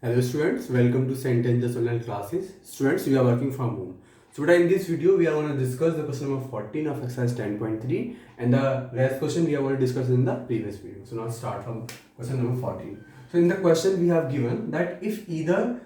Hello students, welcome to St. Angel's online classes. Students, we are working from home. So today in this video, we are going to discuss the question number 14 of exercise 10.3 and the last question we are going to discuss in the previous video. So now start from question number 14. So in the question we have given that if either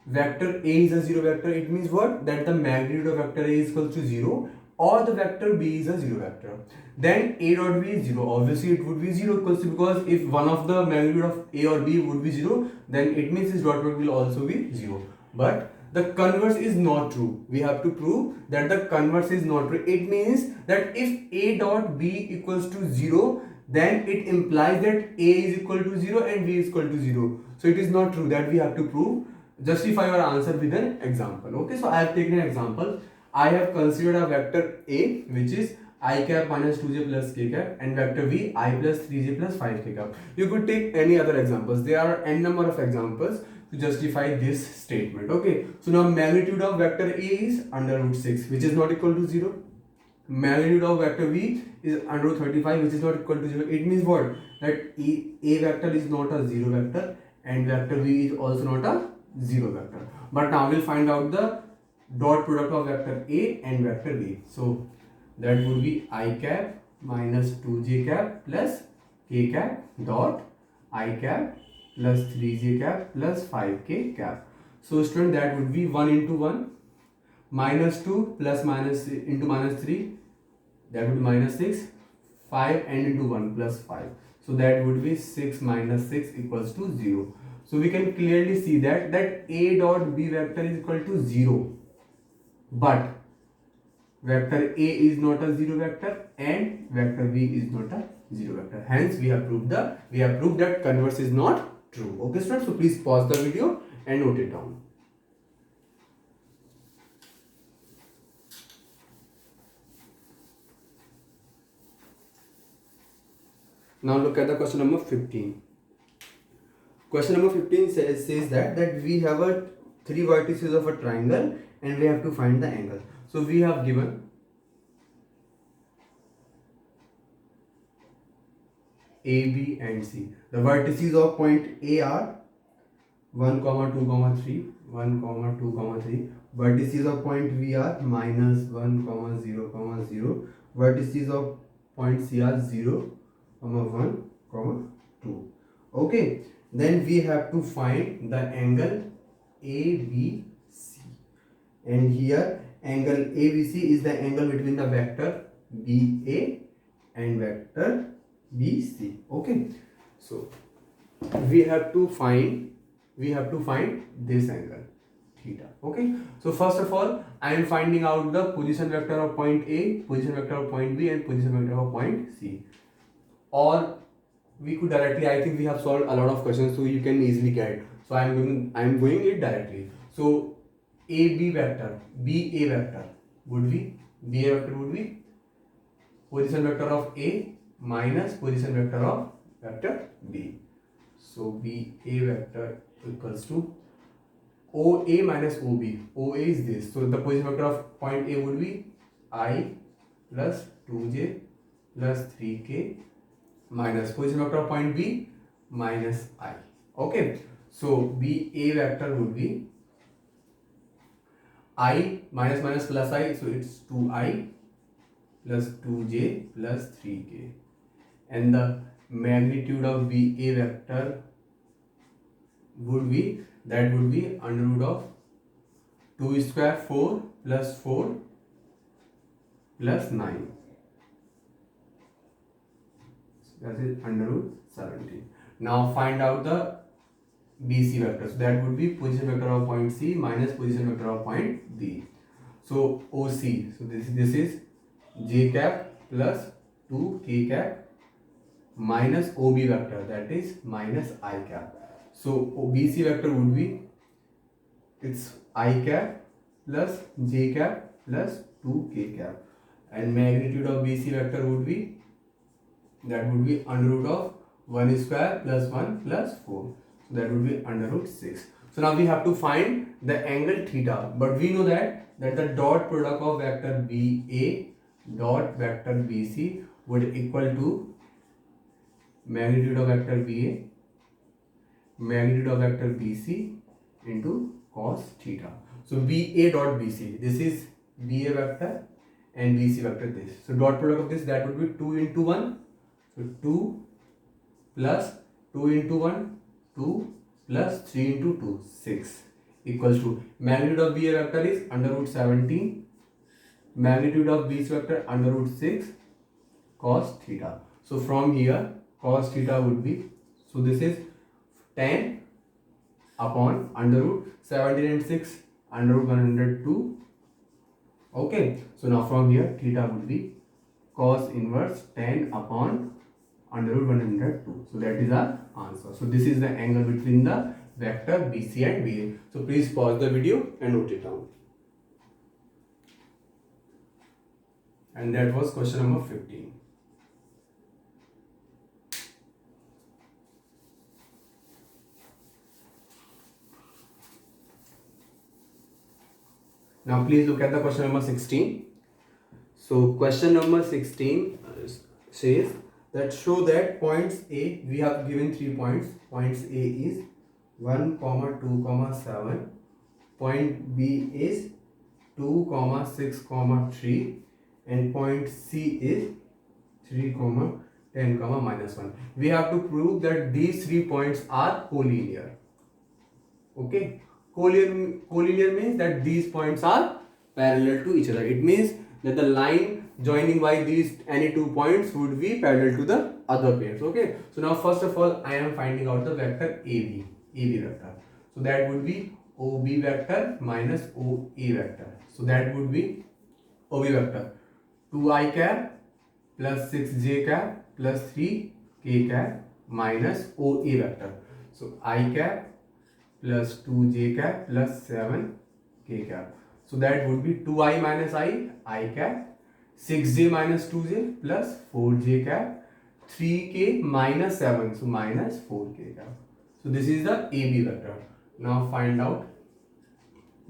vector A is a zero vector, it means what? That the magnitude of vector A is equal to 0 or the vector B is a zero vector. Then A dot B is 0. Obviously it would be 0 because if one of the magnitude of A or B would be 0, then it means this dot product will also be 0. But the converse is not true. We have to prove that the converse is not true. It means that if A dot B equals to 0, then it implies that A is equal to 0 and B is equal to 0. So it is not true. That we have to prove. Justify your answer with an example. Okay, so I have taken an example. I have considered a vector A which is I cap minus 2j plus k cap and vector V I plus 3j plus 5k cap. You could take any other examples. There are n number of examples to justify this statement. Okay, so now magnitude of vector A is under root 6 which is not equal to 0. Magnitude of vector V is under root 35 which is not equal to 0. It means what? That A vector is not a 0 vector and vector V is also not a 0 vector. But now we'll find out the dot product of vector A and vector B. So that would be I cap minus 2j cap plus k cap dot I cap plus 3j cap plus 5k cap. So student, that would be 1 into 1 minus 2 plus minus into minus 3, that would be minus 6, 5 and into 1 plus 5. So that would be 6 minus 6 equals to 0. So we can clearly see that A dot B vector is equal to 0. But vector A is not a 0 vector and vector B is not a 0 vector. Hence we have proved that converse is not true. Okay students, so please pause the video and note it down. Now look at the question number 15. Question number 15 says that we have a 3 vertices of a triangle and we have to find the angle. So we have given A, B and C. The vertices of point A are 1, 2, 3, 1, 2, 3. Vertices of point V are minus 1, 0, 0. Vertices of point C are 0, 1, 2. Okay. Then we have to find the angle ABC. And here angle ABC is the angle between the vector BA and vector BC. Okay. So we have to find this angle theta. Okay, so first of all I am finding out the position vector of point A, position vector of point B and position vector of point C. Or we could directly, I think we have solved a lot of questions so you can easily get it. So I am going it directly. So AB vector, BA vector would be position vector of A minus position vector of vector B. So BA vector equals to OA minus OB. OA is this. So the position vector of point A would be I plus 2j plus 3k minus position vector of point B minus I. Okay. So BA vector would be I minus minus plus I. So it's 2I plus 2j plus 3k. And the magnitude of BA vector would be under root of 2 square 4 plus 4 plus 9. That is under root 17. Now find out the BC vector. So that would be position vector of point C minus position vector of point B. So OC. So this is J cap plus 2K cap minus OB vector, that is minus I cap. So BC vector would be, it's I cap plus J cap plus 2K cap, and magnitude of BC vector would be under root of 1 square plus 1 plus 4. So that would be under root 6. So now we have to find the angle theta, but we know that the dot product of vector BA dot vector BC would equal to magnitude of vector BA magnitude of vector BC into cos theta. So BA dot BC, this is BA vector and BC vector this. So dot product of this, that would be 2 into 1. So 2 plus 2 into 1, 2 plus 3 into 2, 6 equals to magnitude of BA vector is under root 17, magnitude of BC vector under root 6 cos theta. So from here cos theta would be, so this is 10 upon under root 17 and 6 under root 102. Okay, so now from here theta would be cos inverse 10 upon under root 102. So that is our answer. So this is the angle between the vector BC and BA. So please pause the video and note it down. And that was question number 15. Now please look at the question number 16. So question number 16 says that show that points A, we have given 3 points. Points A is 1, 2, 7. Point B is 2, 6, 3. And point C is 3, 10, -1. We have to prove that these 3 points are collinear. Okay. Collinear means that these points are parallel to each other. It means that the line joining by these any 2 points would be parallel to the other pairs. Okay. So now first of all I am finding out the vector AB vector. So that would be OB vector minus OA vector. So that would be OB vector 2i cap plus 6j cap plus 3k cap minus OA vector. So I cap plus 2j cap plus 7k cap. So that would be 2i minus I cap, 6j minus 2j plus 4j cap, 3k minus 7, so minus 4k cap. So this is the AB vector. Now find out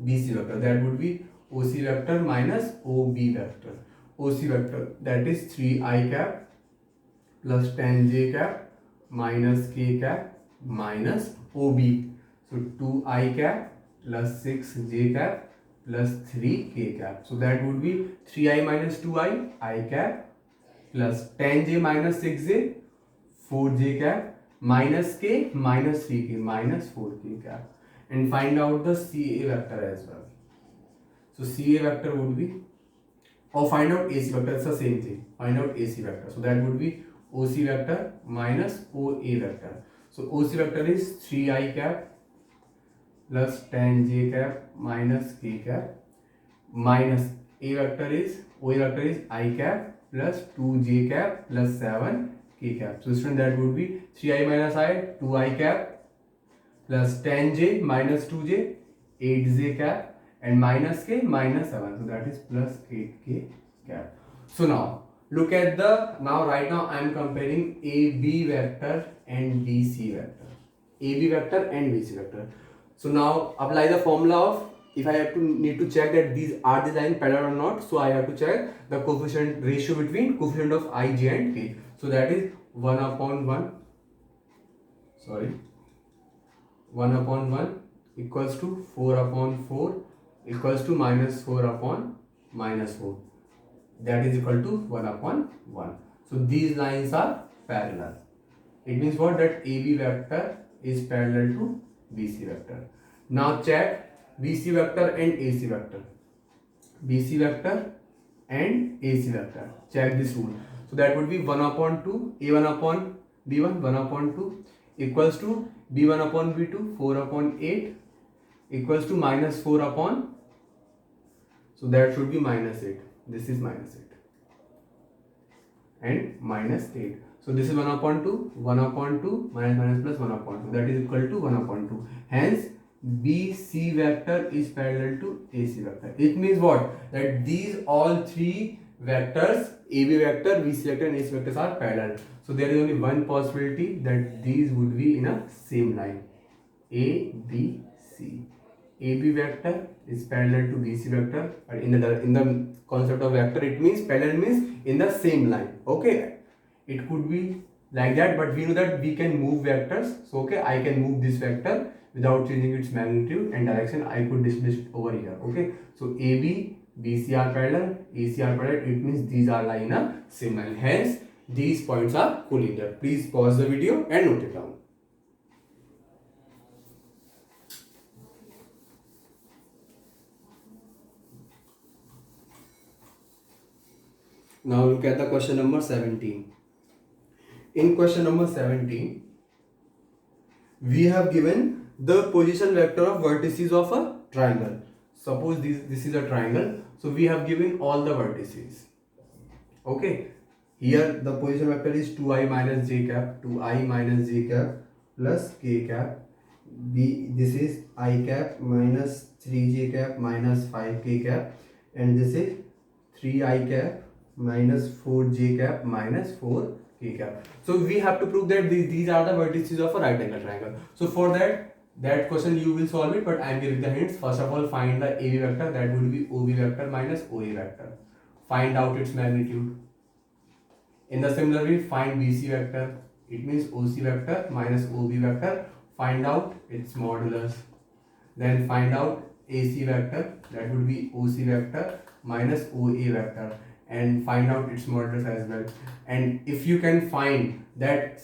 BC vector. That would be OC vector minus OB vector. OC vector, that is 3i cap plus 10j cap minus k cap minus OB. So 2i cap plus 6j cap plus 3k cap. So that would be 3i minus 2i, I cap plus 10j minus 6j, 4j cap minus k minus 3k minus 4k cap. And find out the CA vector as well. So CA vector would be, or find out AC vector, it's the same thing. Find out AC vector. So that would be OC vector minus OA vector. So OC vector is 3i cap plus 10j cap minus k cap minus A vector is, OA vector is I cap plus 2j cap plus 7k cap. So student, that would be 3i minus I, 2i cap plus 10j minus 2j, 8j cap and minus k minus 7. So that is plus 8k cap. So now look at the, right now I am comparing AB vector and BC vector. AB vector and BC vector. So now apply the formula of, if I have to need to check that these are the line parallel or not, so I have to check the coefficient ratio between coefficient of I, J and K. So that is 1 upon 1 equals to 4 upon 4 equals to minus 4 upon minus 4. That is equal to 1 upon 1. So these lines are parallel. It means what? That AB vector is parallel to BC vector. Now check BC vector and AC vector. BC vector and AC vector. Check this rule. So that would be 1 upon 2, A1 upon B1, 1 upon 2 equals to B1 upon B2, 4 upon 8 equals to minus 4 upon, so that should be minus 8. This is minus 8 and minus 8. So this is 1 upon 2, 1 upon 2 minus plus 1 upon 2, that is equal to 1 upon 2. Hence BC vector is parallel to AC vector. It means what? That these all 3 vectors, AB vector, BC vector and AC vectors are parallel. So there is only one possibility that these would be in a same line. A, B, C. AB vector is parallel to BC vector. In the concept of vector, it means parallel means in the same line. Okay. It could be like that, but we know that we can move vectors. So okay, I can move this vector without changing its magnitude and direction. I could display it over here. Okay, so AB, BC are parallel, AC are parallel. It means these are lying in a same line. Hence, these points are collinear. Please pause the video and note it down. Now look at the question number 17. In question number 17, we have given the position vector of vertices of a triangle. Suppose this is a triangle. So we have given all the vertices. Okay. Here the position vector is 2i minus j cap, 2i minus j cap plus k cap. This is I cap minus 3j cap minus 5k cap, and this is 3i cap minus 4j cap minus 4k cap. So we have to prove that these are the vertices of a right angle triangle. So for that question you will solve it, but I am giving the hints. First of all, find the AB vector, that would be OB vector minus OA vector. Find out its magnitude. In the similar way, find BC vector, it means OC vector minus OB vector. Find out its modulus. Then find out AC vector, that would be OC vector minus OA vector, and find out its modulus as well. And if you can find that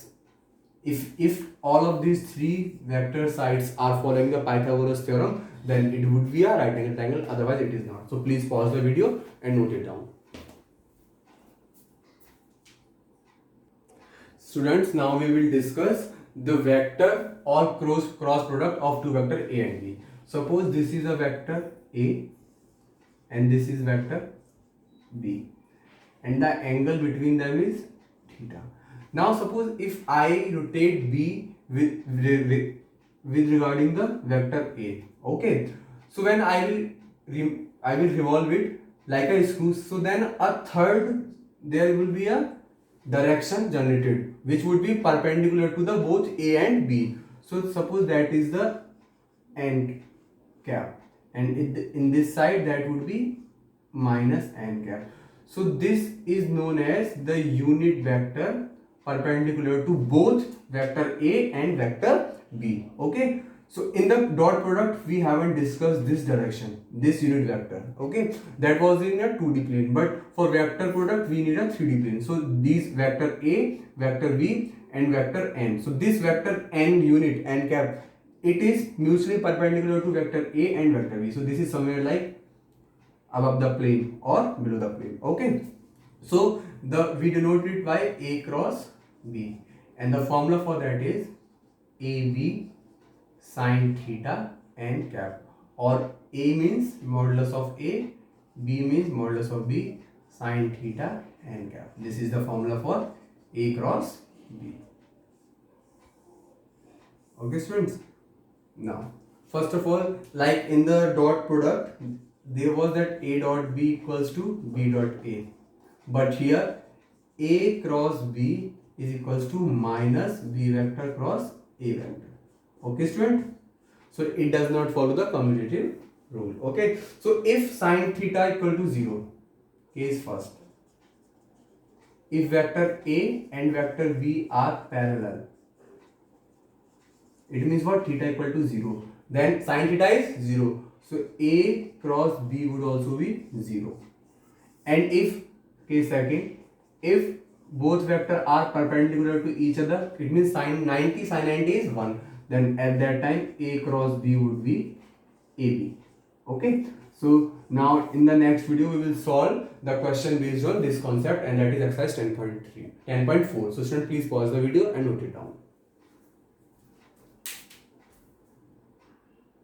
if all of these three vector sides are following the Pythagoras theorem, then it would be a right angle triangle, otherwise it is not. So please pause the video and note it down. Students, now we will discuss the vector or cross product of two vector A and B. Suppose this is a vector A and this is vector B, and the angle between them is theta. Now suppose if I rotate B with regarding the vector A, okay, so when I will revolve it like a screw, so then a third, there will be a direction generated which would be perpendicular to the both A and B. So suppose that is the n cap, and in this side that would be minus n cap. So this is known as the unit vector perpendicular to both vector A and vector B. Okay, so in the dot product we haven't discussed this direction, this unit vector. Okay, that was in a 2D plane, but for vector product we need a 3D plane. So these vector A, vector B and vector n. So this vector n unit n cap, it is mutually perpendicular to vector A and vector B. So this is somewhere like above the plane or below the plane. Okay, so we denote it by A cross B, and the formula for that is AB sine theta n cap, or A means modulus of A, B means modulus of B, sine theta n cap. This is the formula for A cross B. Okay students, now first of all, like in the dot product there was that A dot B equals to B dot A, but here A cross B is equals to minus B vector cross A vector. Okay student, so it does not follow the commutative rule. Okay, so if sine theta equal to 0, case first, if vector A and vector B are parallel, it means what? Theta equal to 0, then sine theta is 0. So A cross B would also be 0. And if, case second, if both vectors are perpendicular to each other, it means sine 90 is 1. Then at that time A cross B would be AB. Okay. So now in the next video we will solve the question based on this concept, and that is exercise 10.4. So students, please pause the video and note it down.